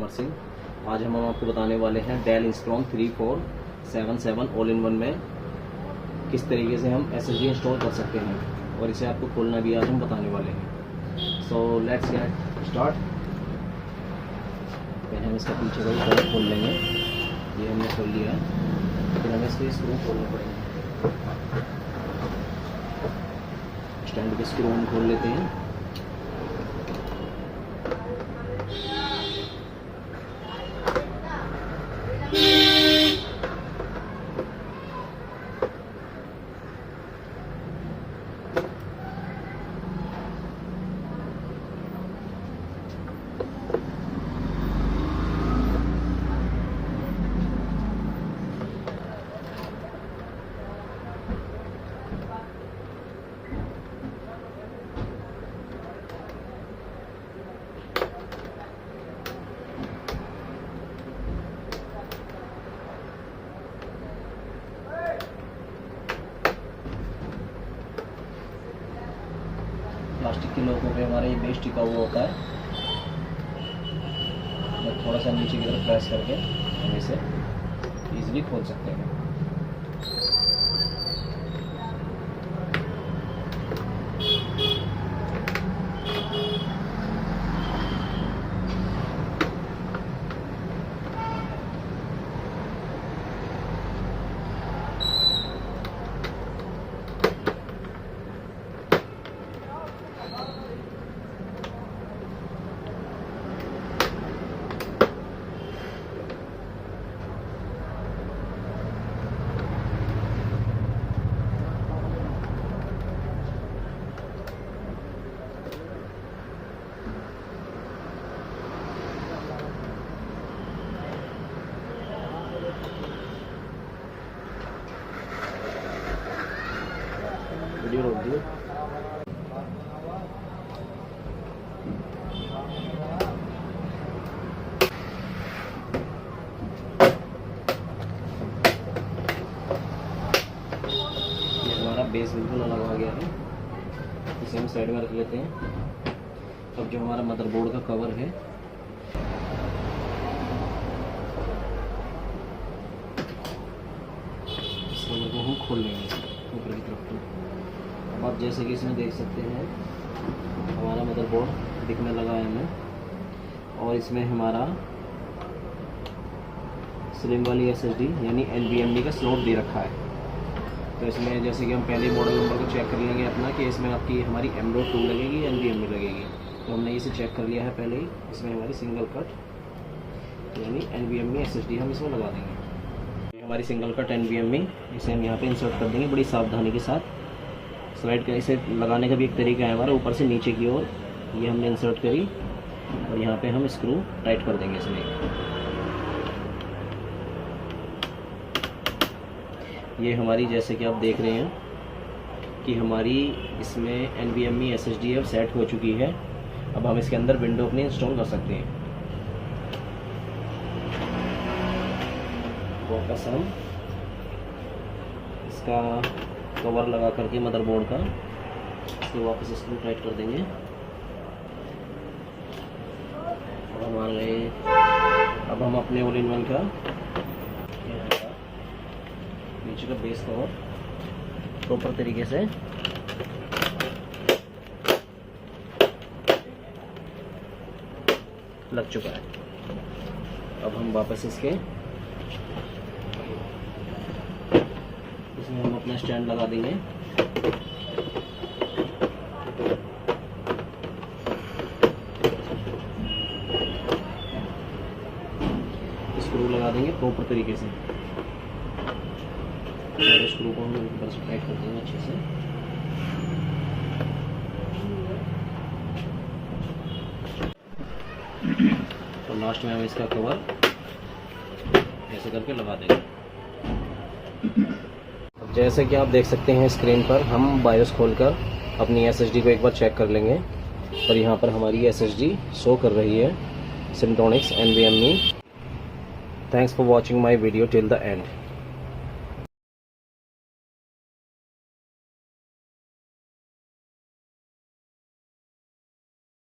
अमर सिंह। आज हम आपको बताने वाले हैं डेल इंस्ट्रॉन्ग 3477 ऑल इन वन में किस तरीके से हम SSD इंस्टॉल कर सकते हैं और इसे आपको खोलना भी आज हम बताने वाले हैं। So let's get start. पहले हम इसका पीछे का भी खोल लेंगे। ये हमने खोल लिया है, फिर हमें इसके स्क्रू खोलने पड़ेंगे। स्टैंड के स्क्रू हम खोल लेते हैं। प्लास्टिक के लोगों पे हमारा ये बेस टिका हुआ होता है। थोड़ा सा नीचे की तरफ प्रेस करके हम इसे इजीली खोल सकते हैं। वीडियो रोक दिए। ये हमारा बेस बिल्कुल अलग आ गया है, इसे हम साइड में रख लेते हैं। अब जो हमारा मदरबोर्ड का कवर है, इस कवर को हम खोल लेंगे ऊपर की तरफ। अब आप जैसे कि इसमें देख सकते हैं हमारा मदरबोर्ड दिखने लगा है हमें, और इसमें हमारा स्लिम वाली SSD यानी NVMe का स्लॉट दे रखा है। तो इसमें जैसे कि हम पहले मॉडल नंबर को चेक कर लेंगे अपना कि इसमें आपकी हमारी M.2 लगेगी या NVMe लगेगी। तो हमने इसे चेक कर लिया है पहले ही। इसमें हमारी सिंगल कट यानी NVMe SSD हम इसमें लगा देंगे। हमारी सिंगल कट NVMe इसे हम यहाँ पे इंसर्ट कर देंगे बड़ी सावधानी के साथ। स्लाइड का इसे लगाने का भी एक तरीका है हमारा, ऊपर से नीचे की ओर ये हमने इंसर्ट करी और यहाँ पे हम स्क्रू टाइट कर देंगे इसमें। ये हमारी जैसे कि आप देख रहे हैं कि हमारी इसमें NVMe SSD अब सेट हो चुकी है। अब हम इसके अंदर विंडो अपनी इंस्टॉल कर सकते हैं। वापस हम इसका कवर लगा करके मदरबोर्ड का इसको वापस स्क्रू टाइट कर देंगे। अब हम अपने ऑल इन वन का नीचे का बेस कवर प्रॉपर तरीके से लग चुका है। अब हम वापस इसमें हम अपना स्टैंड लगा देंगे। स्क्रू लगा देंगे प्रॉपर तरीके से और स्क्रू को हम ऊपर से टाइट कर देंगे अच्छे से। तो लास्ट में हम इसका कवर ऐसे करके लगा देंगे। जैसे कि आप देख सकते हैं स्क्रीन पर, हम बायोस खोलकर अपनी SSD को एक बार चेक कर लेंगे और यहाँ पर हमारी SSD शो कर रही है Syntronics NVMe। Thanks for watching my video till the end.